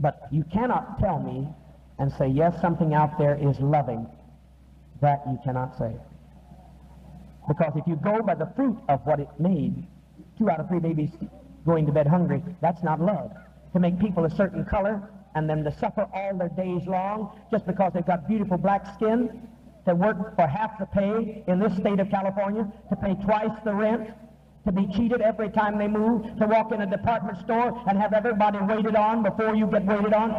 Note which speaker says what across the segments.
Speaker 1: But you cannot tell me and say, yes, something out there is loving. That you cannot say. Because if you go by the fruit of what it made, 2 out of 3 babies going to bed hungry, that's not love. To make people a certain color and then to suffer all their days long just because they've got beautiful black skin, to work for half the pay in this state of California, to pay twice the rent, to be cheated every time they move, to walk in a department store and have everybody waited on before you get waited on.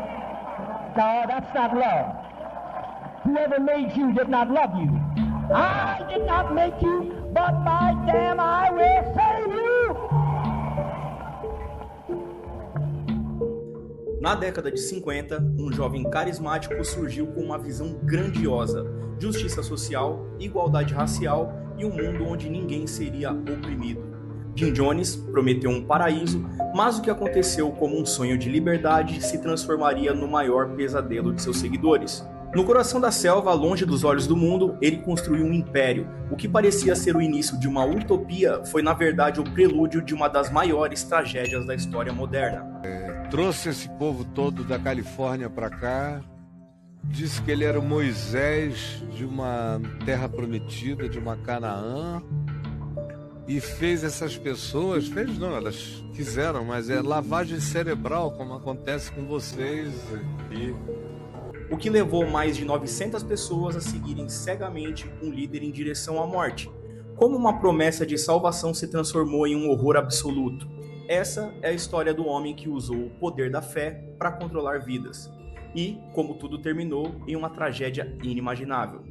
Speaker 1: No, that's not love. Whoever made you did not love you. I did not make you, but by damn I will save you.
Speaker 2: Na década de 50, um jovem carismático surgiu com uma visão grandiosa: justiça social, igualdade racial e um mundo onde ninguém seria oprimido. Jim Jones prometeu um paraíso, mas o que aconteceu como um sonho de liberdade se transformaria no maior pesadelo de seus seguidores. No coração da selva, longe dos olhos do mundo, ele construiu um império. O que parecia ser o início de uma utopia foi, na verdade, o prelúdio de uma das maiores tragédias da história moderna.
Speaker 3: Trouxe esse povo todo da Califórnia para cá, disse que ele era o Moisés de uma terra prometida, de uma Canaã, e fez essas pessoas, fez não, elas quiseram, mas é lavagem cerebral, como acontece com vocês aqui.
Speaker 2: O que levou mais de 900 pessoas a seguirem cegamente um líder em direção à morte. Como uma promessa de salvação se transformou em um horror absoluto. Essa é a história do homem que usou o poder da fé para controlar vidas. E, como tudo terminou, em uma tragédia inimaginável.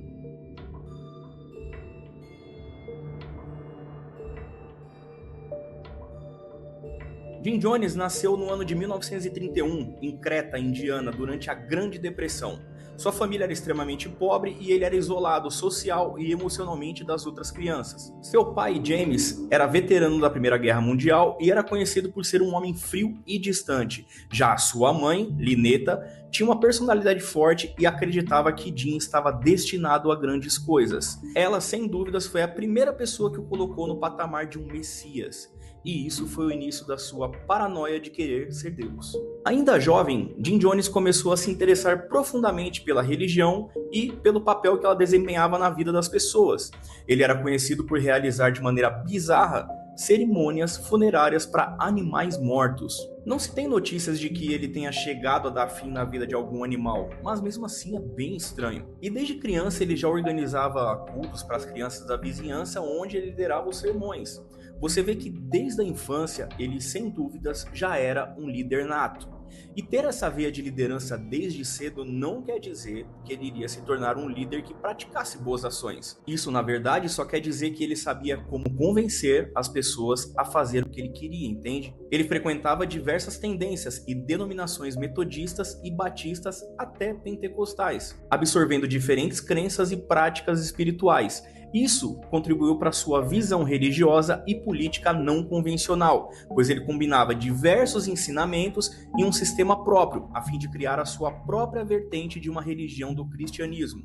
Speaker 2: Jim Jones nasceu no ano de 1931, em Creta, Indiana, durante a Grande Depressão. Sua família era extremamente pobre e ele era isolado social e emocionalmente das outras crianças. Seu pai, James, era veterano da Primeira Guerra Mundial e era conhecido por ser um homem frio e distante. Já sua mãe, Lynetta, tinha uma personalidade forte e acreditava que Jim estava destinado a grandes coisas. Ela, sem dúvidas, foi a primeira pessoa que o colocou no patamar de um messias. E isso foi o início da sua paranoia de querer ser Deus. Ainda jovem, Jim Jones começou a se interessar profundamente pela religião e pelo papel que ela desempenhava na vida das pessoas. Ele era conhecido por realizar de maneira bizarra cerimônias funerárias para animais mortos. Não se tem notícias de que ele tenha chegado a dar fim na vida de algum animal, mas mesmo assim é bem estranho. E desde criança ele já organizava cultos para as crianças da vizinhança, onde ele liderava os sermões. Você vê que desde a infância ele, sem dúvidas, já era um líder nato. E ter essa veia de liderança desde cedo não quer dizer que ele iria se tornar um líder que praticasse boas ações. Isso, na verdade, só quer dizer que ele sabia como convencer as pessoas a fazer o que ele queria, entende? Ele frequentava diversas tendências e denominações metodistas e batistas até pentecostais, absorvendo diferentes crenças e práticas espirituais. Isso contribuiu para sua visão religiosa e política não convencional, pois ele combinava diversos ensinamentos em um sistema próprio, a fim de criar a sua própria vertente de uma religião do cristianismo.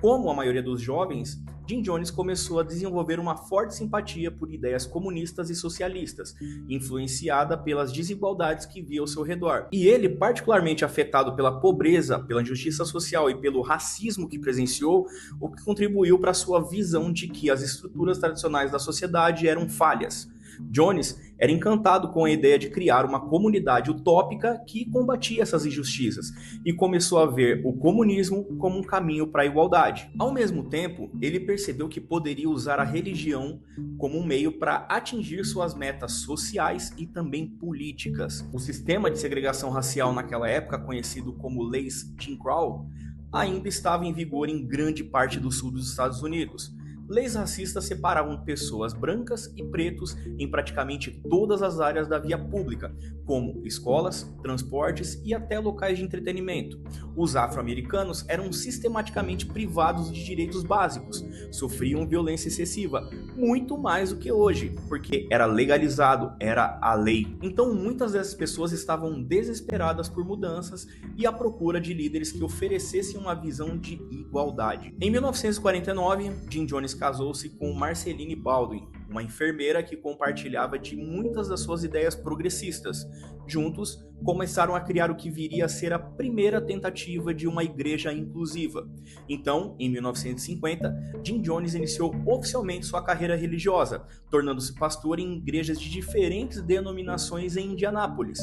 Speaker 2: Como a maioria dos jovens, Jim Jones começou a desenvolver uma forte simpatia por ideias comunistas e socialistas, influenciada pelas desigualdades que via ao seu redor. E ele, particularmente afetado pela pobreza, pela injustiça social e pelo racismo que presenciou, o que contribuiu para sua visão de que as estruturas tradicionais da sociedade eram falhas. Jones era encantado com a ideia de criar uma comunidade utópica que combatia essas injustiças e começou a ver o comunismo como um caminho para a igualdade. Ao mesmo tempo, ele percebeu que poderia usar a religião como um meio para atingir suas metas sociais e também políticas. O sistema de segregação racial naquela época, conhecido como leis Jim Crow, ainda estava em vigor em grande parte do sul dos Estados Unidos. Leis racistas separavam pessoas brancas e pretos em praticamente todas as áreas da via pública, como escolas, transportes e até locais de entretenimento. Os afro-americanos eram sistematicamente privados de direitos básicos, sofriam violência excessiva, muito mais do que hoje, porque era legalizado, era a lei. Então muitas dessas pessoas estavam desesperadas por mudanças e à procura de líderes que oferecessem uma visão de igualdade. Em 1949, Jim Jones casou-se com Marceline Baldwin, uma enfermeira que compartilhava de muitas das suas ideias progressistas. Juntos, começaram a criar o que viria a ser a primeira tentativa de uma igreja inclusiva. Então, em 1950, Jim Jones iniciou oficialmente sua carreira religiosa, tornando-se pastor em igrejas de diferentes denominações em Indianápolis.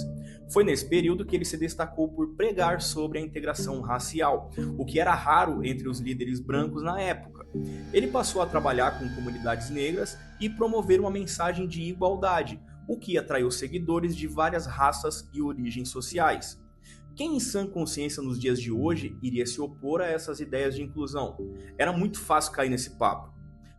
Speaker 2: Foi nesse período que ele se destacou por pregar sobre a integração racial, o que era raro entre os líderes brancos na época. Ele passou a trabalhar com comunidades negras e promover uma mensagem de igualdade, o que atraiu seguidores de várias raças e origens sociais. Quem em sã consciência nos dias de hoje iria se opor a essas ideias de inclusão? Era muito fácil cair nesse papo.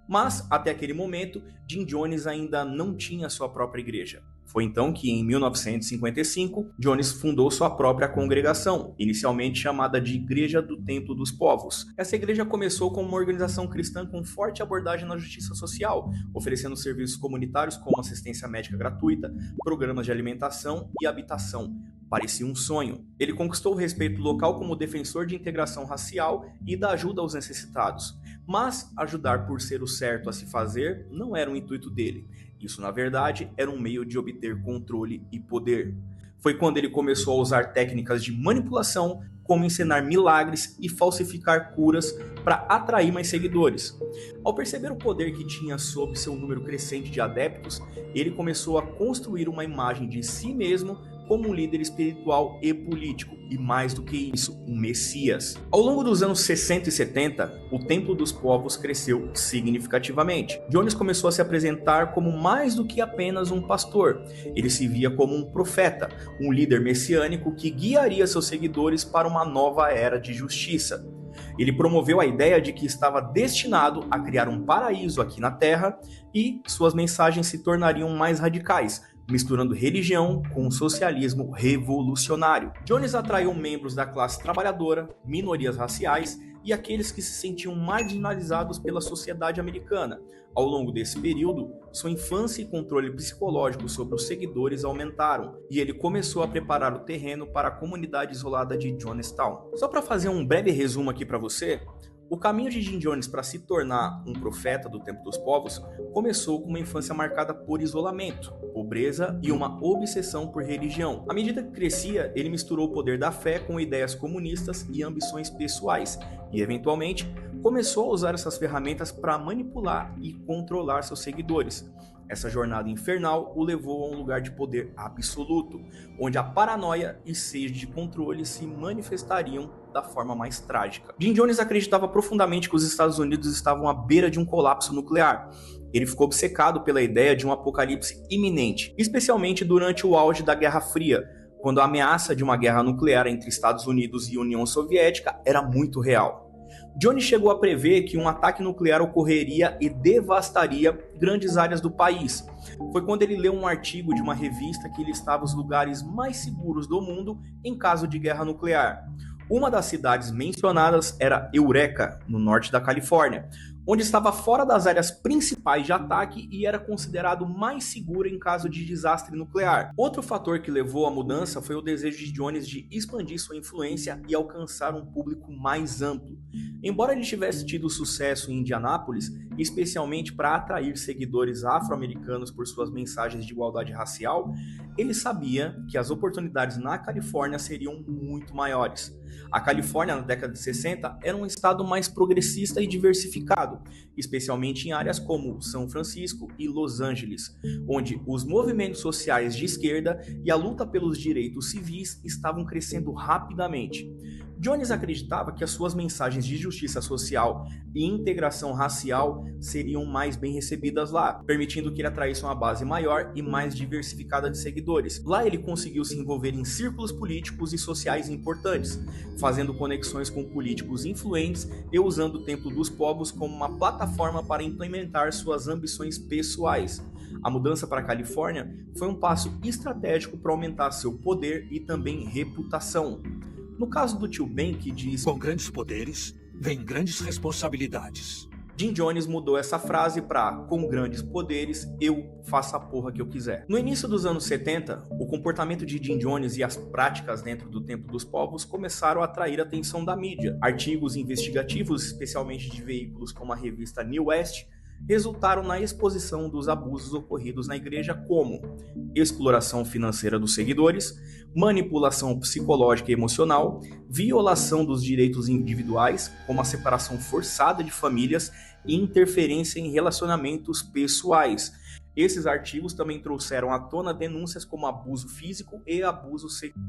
Speaker 2: Mas, até aquele momento, Jim Jones ainda não tinha sua própria igreja. Foi então que, em 1955, Jones fundou sua própria congregação, inicialmente chamada de Igreja do Templo dos Povos. Essa igreja começou como uma organização cristã com forte abordagem na justiça social, oferecendo serviços comunitários como assistência médica gratuita, programas de alimentação e habitação. Parecia um sonho. Ele conquistou o respeito local como defensor de integração racial e da ajuda aos necessitados. Mas ajudar por ser o certo a se fazer não era o intuito dele. Isso, na verdade, era um meio de obter controle e poder. Foi quando ele começou a usar técnicas de manipulação, como encenar milagres e falsificar curas para atrair mais seguidores. Ao perceber o poder que tinha sob seu número crescente de adeptos, ele começou a construir uma imagem de si mesmo como um líder espiritual e político, e mais do que isso, um messias. Ao longo dos anos 60 e 70, o Templo dos Povos cresceu significativamente. Jones começou a se apresentar como mais do que apenas um pastor. Ele se via como um profeta, um líder messiânico que guiaria seus seguidores para uma nova era de justiça. Ele promoveu a ideia de que estava destinado a criar um paraíso aqui na Terra e suas mensagens se tornariam mais radicais, misturando religião com um socialismo revolucionário. Jones atraiu membros da classe trabalhadora, minorias raciais e aqueles que se sentiam marginalizados pela sociedade americana. Ao longo desse período, sua infância e controle psicológico sobre os seguidores aumentaram, e ele começou a preparar o terreno para a comunidade isolada de Jonestown. Só para fazer um breve resumo aqui para você, o caminho de Jim Jones para se tornar um profeta do Templo dos Povos começou com uma infância marcada por isolamento, pobreza e uma obsessão por religião. À medida que crescia, ele misturou o poder da fé com ideias comunistas e ambições pessoais, e eventualmente começou a usar essas ferramentas para manipular e controlar seus seguidores. Essa jornada infernal o levou a um lugar de poder absoluto, onde a paranoia e sede de controle se manifestariam da forma mais trágica. Jim Jones acreditava profundamente que os Estados Unidos estavam à beira de um colapso nuclear. Ele ficou obcecado pela ideia de um apocalipse iminente, especialmente durante o auge da Guerra Fria, quando a ameaça de uma guerra nuclear entre Estados Unidos e União Soviética era muito real. Jones chegou a prever que um ataque nuclear ocorreria e devastaria grandes áreas do país. Foi quando ele leu um artigo de uma revista que listava os lugares mais seguros do mundo em caso de guerra nuclear. Uma das cidades mencionadas era Eureka, no norte da Califórnia, onde estava fora das áreas principais de ataque e era considerado mais seguro em caso de desastre nuclear. Outro fator que levou à mudança foi o desejo de Jones de expandir sua influência e alcançar um público mais amplo. Embora ele tivesse tido sucesso em Indianápolis, especialmente para atrair seguidores afro-americanos por suas mensagens de igualdade racial, ele sabia que as oportunidades na Califórnia seriam muito maiores. A Califórnia, na década de 60, era um estado mais progressista e diversificado, especialmente em áreas como São Francisco e Los Angeles, onde os movimentos sociais de esquerda e a luta pelos direitos civis estavam crescendo rapidamente. Jones acreditava que as suas mensagens de justiça social e integração racial seriam mais bem recebidas lá, permitindo que ele atraísse uma base maior e mais diversificada de seguidores. Lá ele conseguiu se envolver em círculos políticos e sociais importantes, fazendo conexões com políticos influentes e usando o Templo dos Povos como uma plataforma para implementar suas ambições pessoais. A mudança para a Califórnia foi um passo estratégico para aumentar seu poder e também reputação. No caso do tio Ben, que diz:
Speaker 4: "Com grandes poderes, vem grandes responsabilidades",
Speaker 2: Jim Jones mudou essa frase para "com grandes poderes, eu faço a porra que eu quiser". No início dos anos 70, o comportamento de Jim Jones e as práticas dentro do Templo dos Povos começaram a atrair a atenção da mídia. Artigos investigativos, especialmente de veículos como a revista New West, resultaram na exposição dos abusos ocorridos na igreja, como exploração financeira dos seguidores, manipulação psicológica e emocional, violação dos direitos individuais, como a separação forçada de famílias e interferência em relacionamentos pessoais. Esses artigos também trouxeram à tona denúncias como abuso físico e abuso sexual,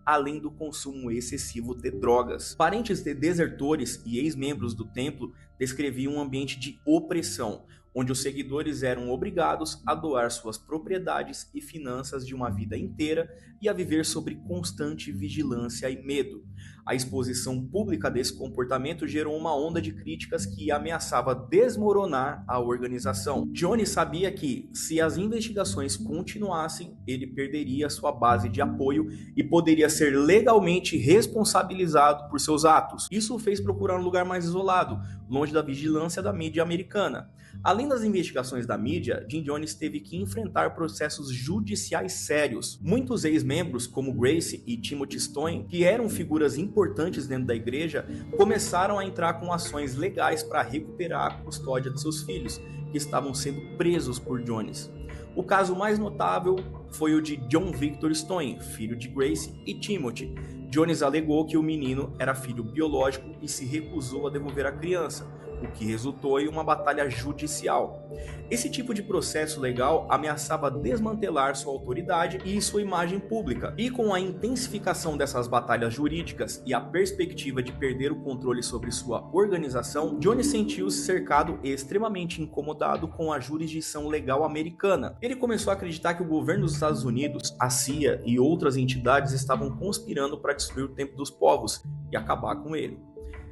Speaker 2: além do consumo excessivo de drogas. Parentes de desertores e ex-membros do templo descreviam um ambiente de opressão, onde os seguidores eram obrigados a doar suas propriedades e finanças de uma vida inteira e a viver sob constante vigilância e medo. A exposição pública desse comportamento gerou uma onda de críticas que ameaçava desmoronar a organização. Jones sabia que, se as investigações continuassem, ele perderia sua base de apoio e poderia ser legalmente responsabilizado por seus atos. Isso o fez procurar um lugar mais isolado, longe da vigilância da mídia americana. Além das investigações da mídia, Jim Jones teve que enfrentar processos judiciais sérios. Muitos ex-membros, como Gracie e Timothy Stone, que eram figuras importantes dentro da igreja, começaram a entrar com ações legais para recuperar a custódia de seus filhos, que estavam sendo presos por Jones. O caso mais notável foi o de John Victor Stone, filho de Gracie e Timothy. Jones alegou que o menino era filho biológico e se recusou a devolver a criança, o que resultou em uma batalha judicial. Esse tipo de processo legal ameaçava desmantelar sua autoridade e sua imagem pública. E com a intensificação dessas batalhas jurídicas e a perspectiva de perder o controle sobre sua organização, Jones sentiu-se cercado e extremamente incomodado com a jurisdição legal americana. Ele começou a acreditar que o governo dos Estados Unidos, a CIA e outras entidades estavam conspirando para destruir o templo dos povos e acabar com ele.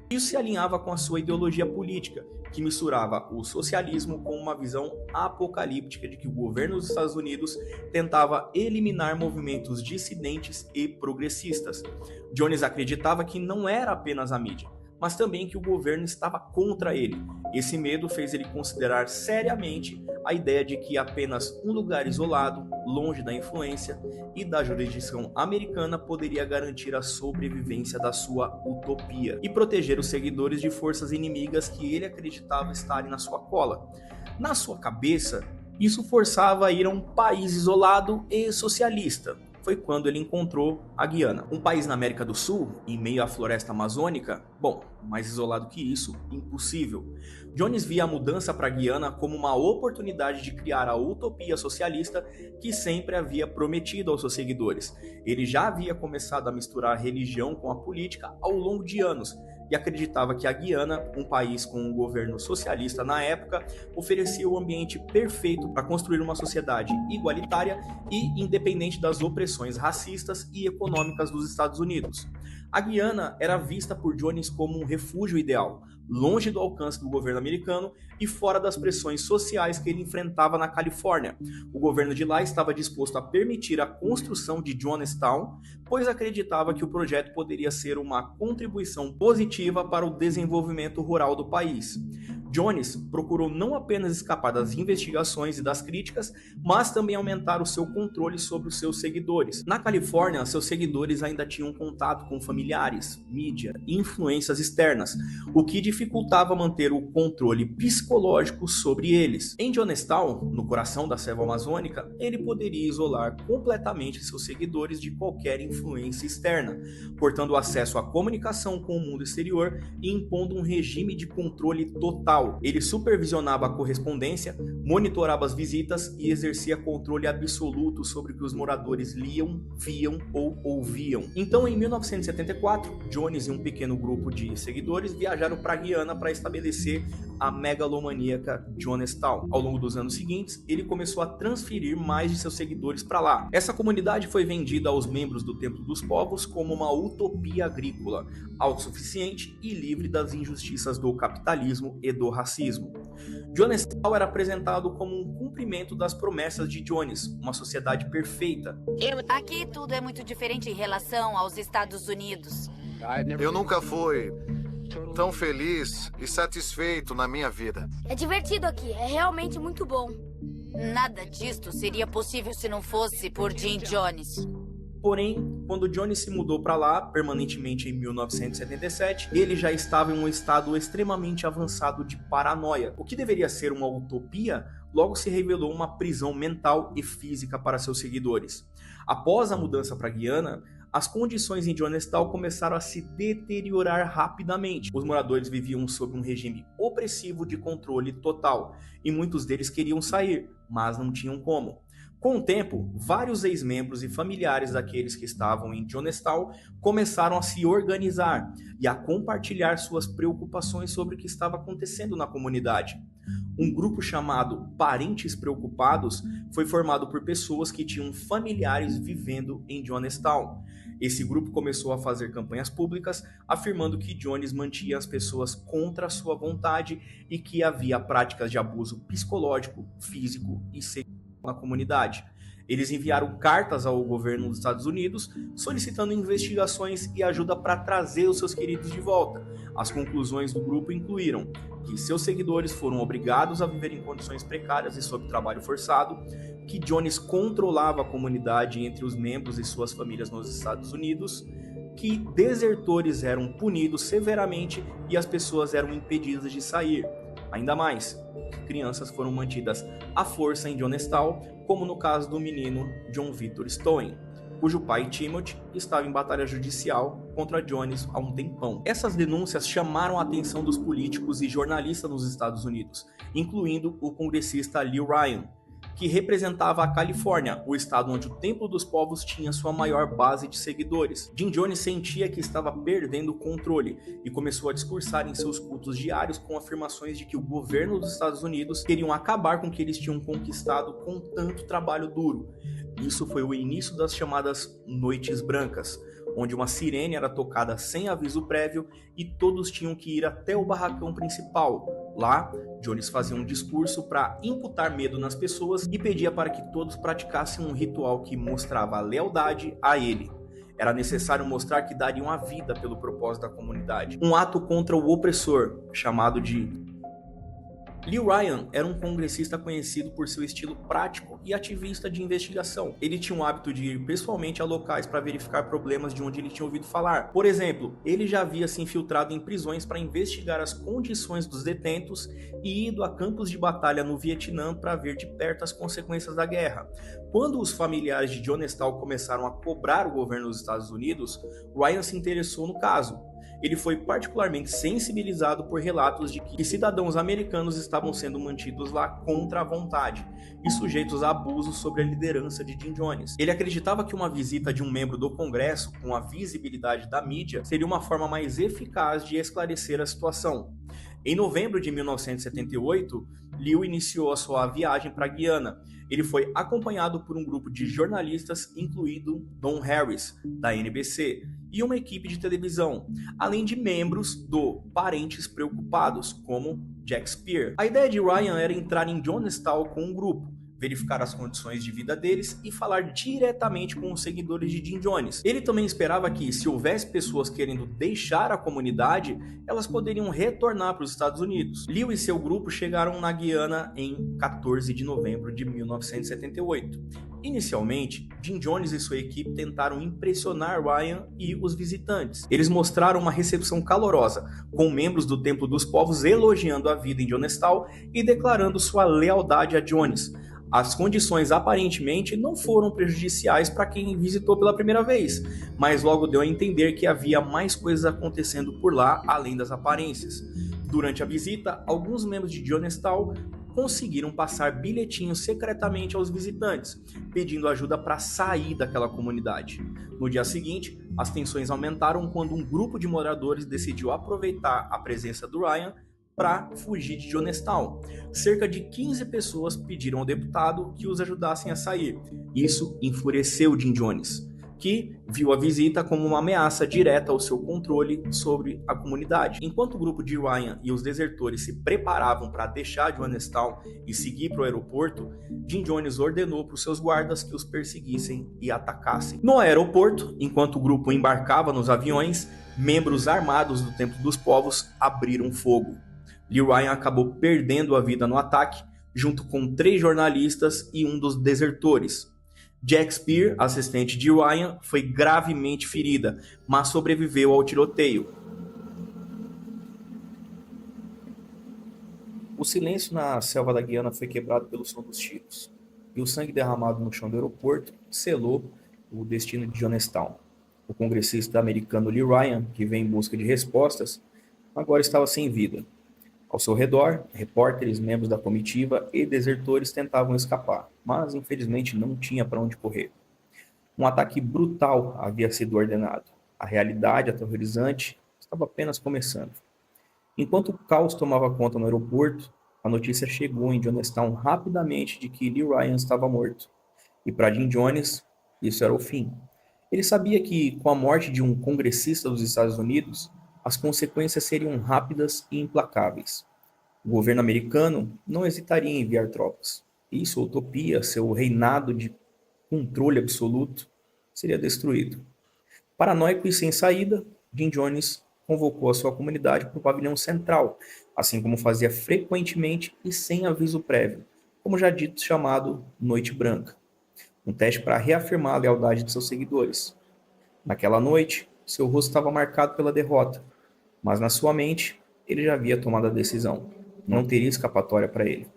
Speaker 2: Isso se alinhava com a sua ideologia política, que misturava o socialismo com uma visão apocalíptica de que o governo dos Estados Unidos tentava eliminar movimentos dissidentes e progressistas. Jones acreditava que não era apenas a mídia, mas também que o governo estava contra ele. Esse medo fez ele considerar seriamente a ideia de que apenas um lugar isolado, longe da influência e da jurisdição americana, poderia garantir a sobrevivência da sua utopia e proteger os seguidores de forças inimigas que ele acreditava estarem na sua cola. Na sua cabeça, isso forçava a ir a um país isolado e socialista. Foi quando ele encontrou a Guiana, um país na América do Sul, em meio à floresta amazônica. Bom, mais isolado que isso, impossível. Jones via a mudança para a Guiana como uma oportunidade de criar a utopia socialista que sempre havia prometido aos seus seguidores. Ele já havia começado a misturar a religião com a política ao longo de anos, e acreditava que a Guiana, um país com um governo socialista na época, oferecia o ambiente perfeito para construir uma sociedade igualitária e independente das opressões racistas e econômicas dos Estados Unidos. A Guiana era vista por Jones como um refúgio ideal, longe do alcance do governo americano e fora das pressões sociais que ele enfrentava na Califórnia. O governo de lá estava disposto a permitir a construção de Jonestown, pois acreditava que o projeto poderia ser uma contribuição positiva para o desenvolvimento rural do país. Jones procurou não apenas escapar das investigações e das críticas, mas também aumentar o seu controle sobre os seus seguidores. Na Califórnia, seus seguidores ainda tinham contato com familiares, mídia e influências externas, o que dificultava manter o controle psicológico sobre eles. Em Jonestown, no coração da selva amazônica, ele poderia isolar completamente seus seguidores de qualquer influência externa, cortando o acesso à comunicação com o mundo exterior e impondo um regime de controle total. Ele supervisionava a correspondência, monitorava as visitas e exercia controle absoluto sobre o que os moradores liam, viam ou ouviam. Então, em 1974, Jones e um pequeno grupo de seguidores viajaram para a Guiana para estabelecer a megalomaníaca Jonestown. Ao longo dos anos seguintes, ele começou a transferir mais de seus seguidores para lá. Essa comunidade foi vendida aos membros do Templo dos Povos como uma utopia agrícola, autossuficiente e livre das injustiças do capitalismo e do racismo. Jonestown era apresentado como um cumprimento das promessas de Jones, uma sociedade perfeita.
Speaker 5: Aqui tudo é muito diferente em relação aos Estados Unidos.
Speaker 6: Eu nunca fui tão feliz e satisfeito na minha vida.
Speaker 7: É divertido aqui, é realmente muito bom.
Speaker 5: Nada disto seria possível se não fosse por Jim Jones.
Speaker 2: Porém, Quando Johnny se mudou para lá, permanentemente em 1977, ele já estava em um estado extremamente avançado de paranoia. O que deveria ser uma utopia, logo se revelou uma prisão mental e física para seus seguidores. Após a mudança para Guiana, as condições em Jonestown começaram a se deteriorar rapidamente. Os moradores viviam sob um regime opressivo de controle total, e muitos deles queriam sair, mas não tinham como. Com o tempo, vários ex-membros e familiares daqueles que estavam em Jonestown começaram a se organizar e a compartilhar suas preocupações sobre o que estava acontecendo na comunidade. Um grupo chamado Parentes Preocupados foi formado por pessoas que tinham familiares vivendo em Jonestown. Esse grupo começou a fazer campanhas públicas afirmando que Jones mantinha as pessoas contra a sua vontade e que havia práticas de abuso psicológico, físico e sexual na comunidade. Eles enviaram cartas ao governo dos Estados Unidos solicitando investigações e ajuda para trazer os seus queridos de volta. As conclusões do grupo incluíram que seus seguidores foram obrigados a viver em condições precárias e sob trabalho forçado, que Jones controlava a comunidade entre os membros e suas famílias nos Estados Unidos, que desertores eram punidos severamente e as pessoas eram impedidas de sair. Ainda mais, crianças foram mantidas à força em Jonestown, como no caso do menino John Victor Stone, cujo pai Timothy estava em batalha judicial contra Jones há um tempão. Essas denúncias chamaram a atenção dos políticos e jornalistas nos Estados Unidos, incluindo o congressista Lew Ryan, que representava a Califórnia, o estado onde o Templo dos Povos tinha sua maior base de seguidores. Jim Jones sentia que estava perdendo o controle e começou a discursar em seus cultos diários com afirmações de que o governo dos Estados Unidos queriam acabar com o que eles tinham conquistado com tanto trabalho duro. Isso foi o início das chamadas Noites Brancas, onde uma sirene era tocada sem aviso prévio e todos tinham que ir até o barracão principal. Lá, Jones fazia um discurso para imputar medo nas pessoas e pedia para que todos praticassem um ritual que mostrava a lealdade a ele. Era necessário mostrar que dariam a vida pelo propósito da comunidade. Um ato contra o opressor, chamado de... Lew Ryan era um congressista conhecido por seu estilo prático e ativista de investigação. Ele tinha o hábito de ir pessoalmente a locais para verificar problemas de onde ele tinha ouvido falar. Por exemplo, ele já havia se infiltrado em prisões para investigar as condições dos detentos e ido a campos de batalha no Vietnã para ver de perto as consequências da guerra. Quando os familiares de Jonestown começaram a cobrar o governo dos Estados Unidos, Ryan se interessou no caso. Ele foi particularmente sensibilizado por relatos de que cidadãos americanos estavam sendo mantidos lá contra a vontade e sujeitos a abusos sobre a liderança de Jim Jones. Ele acreditava que uma visita de um membro do Congresso com a visibilidade da mídia seria uma forma mais eficaz de esclarecer a situação. Em novembro de 1978, Lew iniciou a sua viagem para Guiana. Ele foi acompanhado por um grupo de jornalistas, incluído Don Harris, da NBC, e uma equipe de televisão, além de membros do Parentes Preocupados, como Jack Spear. A ideia de Ryan era entrar em Jonestown com um grupo, verificar as condições de vida deles e falar diretamente com os seguidores de Jim Jones. Ele também esperava que, se houvesse pessoas querendo deixar a comunidade, elas poderiam retornar para os Estados Unidos. Lew e seu grupo chegaram na Guiana em 14 de novembro de 1978. Inicialmente, Jim Jones e sua equipe tentaram impressionar Ryan e os visitantes. Eles mostraram uma recepção calorosa, com membros do Templo dos Povos elogiando a vida em Jonestown e declarando sua lealdade a Jones. As condições aparentemente não foram prejudiciais para quem visitou pela primeira vez, mas logo deu a entender que havia mais coisas acontecendo por lá além das aparências. Durante a visita, alguns membros de Jonestown conseguiram passar bilhetinhos secretamente aos visitantes, pedindo ajuda para sair daquela comunidade. No dia seguinte, as tensões aumentaram quando um grupo de moradores decidiu aproveitar a presença do Ryan para fugir de Jonestown. Cerca de 15 pessoas pediram ao deputado que os ajudassem a sair. Isso enfureceu Jim Jones, que viu a visita como uma ameaça direta ao seu controle sobre a comunidade. Enquanto o grupo de Ryan e os desertores se preparavam para deixar Jonestown e seguir para o aeroporto, Jim Jones ordenou para os seus guardas que os perseguissem e atacassem. No aeroporto, enquanto o grupo embarcava nos aviões, membros armados do Templo dos Povos abriram fogo. Lew Ryan acabou perdendo a vida no ataque, junto com 3 jornalistas e um dos desertores. Jack Spear, assistente de Ryan, foi gravemente ferida, mas sobreviveu ao tiroteio. O silêncio na selva da Guiana foi quebrado pelo som dos tiros, e o sangue derramado no chão do aeroporto selou o destino de Jonestown. O congressista americano Lee Ryan, que veio em busca de respostas, agora estava sem vida. Ao seu redor, repórteres, membros da comitiva e desertores tentavam escapar, mas infelizmente não tinha para onde correr. Um ataque brutal havia sido ordenado. A realidade aterrorizante estava apenas começando. Enquanto o caos tomava conta no aeroporto, a notícia chegou em Jonestown rapidamente de que Lee Ryan estava morto. E para Jim Jones, isso era o fim. Ele sabia que, com a morte de um congressista dos Estados Unidos, as consequências seriam rápidas e implacáveis. O governo americano não hesitaria em enviar tropas. E sua utopia, seu reinado de controle absoluto, seria destruído. Paranoico e sem saída, Jim Jones convocou a sua comunidade para o pavilhão central, assim como fazia frequentemente e sem aviso prévio, como já dito, chamado Noite Branca, um teste para reafirmar a lealdade de seus seguidores. Naquela noite, seu rosto estava marcado pela derrota, mas na sua mente ele já havia tomado a decisão. Não teria escapatória para ele,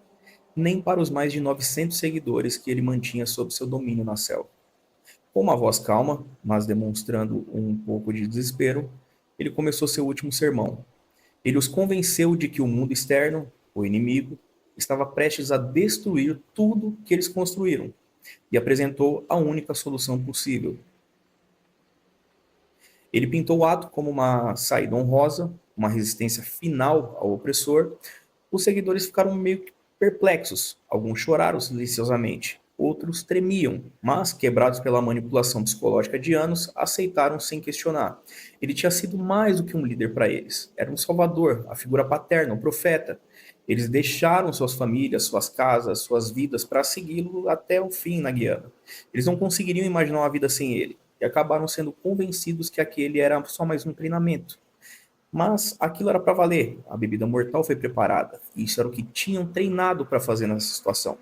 Speaker 2: nem para os mais de 900 seguidores que ele mantinha sob seu domínio na selva. Com uma voz calma, mas demonstrando um pouco de desespero, ele começou seu último sermão. Ele os convenceu de que o mundo externo, o inimigo, estava prestes a destruir tudo que eles construíram e apresentou a única solução possível. Ele pintou o ato como uma saída honrosa, uma resistência final ao opressor. Os seguidores ficaram meio que perplexos. Alguns choraram silenciosamente, outros tremiam, mas, quebrados pela manipulação psicológica de anos, aceitaram sem questionar. Ele tinha sido mais do que um líder para eles. Era um salvador, a figura paterna, um profeta. Eles deixaram suas famílias, suas casas, suas vidas para segui-lo até o fim na Guiana. Eles não conseguiriam imaginar uma vida sem ele, e acabaram sendo convencidos que aquele era só mais um treinamento. Mas aquilo era para valer. A bebida mortal foi preparada. E isso era o que tinham treinado para fazer nessa situação.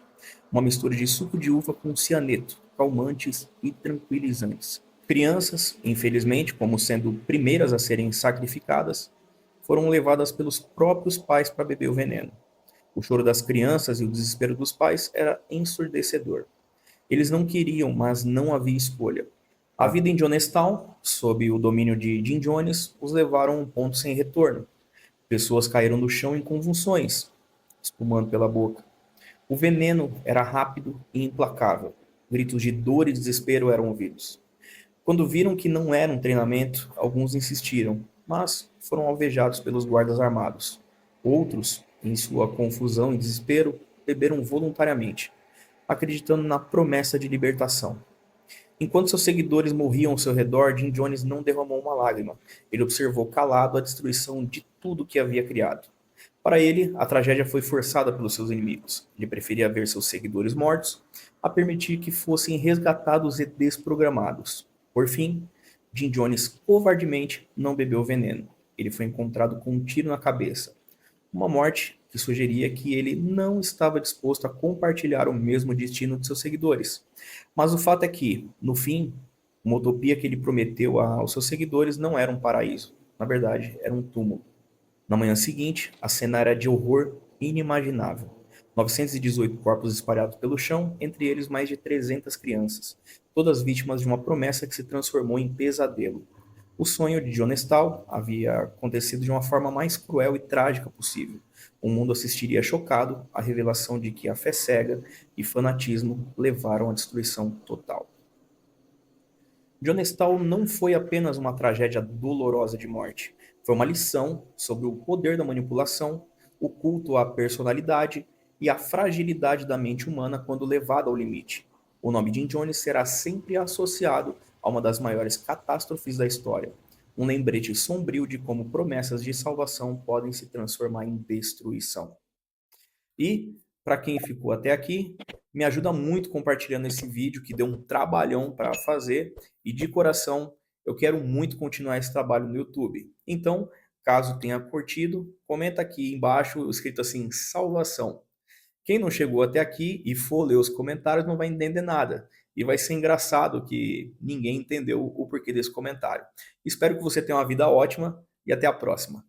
Speaker 2: Uma mistura de suco de uva com cianeto, calmantes e tranquilizantes. Crianças, infelizmente, como sendo primeiras a serem sacrificadas, foram levadas pelos próprios pais para beber o veneno. O choro das crianças e o desespero dos pais era ensurdecedor. Eles não queriam, mas não havia escolha. A vida em Jonestown, sob o domínio de Jim Jones, os levaram a um ponto sem retorno. Pessoas caíram no chão em convulsões, espumando pela boca. O veneno era rápido e implacável. Gritos de dor e desespero eram ouvidos. Quando viram que não era um treinamento, alguns insistiram, mas foram alvejados pelos guardas armados. Outros, em sua confusão e desespero, beberam voluntariamente, acreditando na promessa de libertação. Enquanto seus seguidores morriam ao seu redor, Jim Jones não derramou uma lágrima. Ele observou calado a destruição de tudo que havia criado. Para ele, a tragédia foi forçada pelos seus inimigos. Ele preferia ver seus seguidores mortos a permitir que fossem resgatados e desprogramados. Por fim, Jim Jones covardemente não bebeu veneno. Ele foi encontrado com um tiro na cabeça. Uma morte que sugeria que ele não estava disposto a compartilhar o mesmo destino de seus seguidores. Mas o fato é que, no fim, uma utopia que ele prometeu aos seus seguidores não era um paraíso. Na verdade, era um túmulo. Na manhã seguinte, a cena era de horror inimaginável. 918 corpos espalhados pelo chão, entre eles mais de 300 crianças, todas vítimas de uma promessa que se transformou em pesadelo. O sonho de Jonestown havia acontecido de uma forma mais cruel e trágica possível. O mundo assistiria chocado à revelação de que a fé cega e fanatismo levaram à destruição total. Jonestown não foi apenas uma tragédia dolorosa de morte. Foi uma lição sobre o poder da manipulação, o culto à personalidade e a fragilidade da mente humana quando levada ao limite. O nome Jim Jones será sempre associado a uma das maiores catástrofes da história. Um lembrete sombrio de como promessas de salvação podem se transformar em destruição. E, para quem ficou até aqui, me ajuda muito compartilhando esse vídeo que deu um trabalhão para fazer e de coração eu quero muito continuar esse trabalho no YouTube. Então, caso tenha curtido, comenta aqui embaixo escrito assim, salvação. Quem não chegou até aqui e for ler os comentários não vai entender nada. e vai ser engraçado que ninguém entendeu o porquê desse comentário. Espero que você tenha uma vida ótima e até a próxima.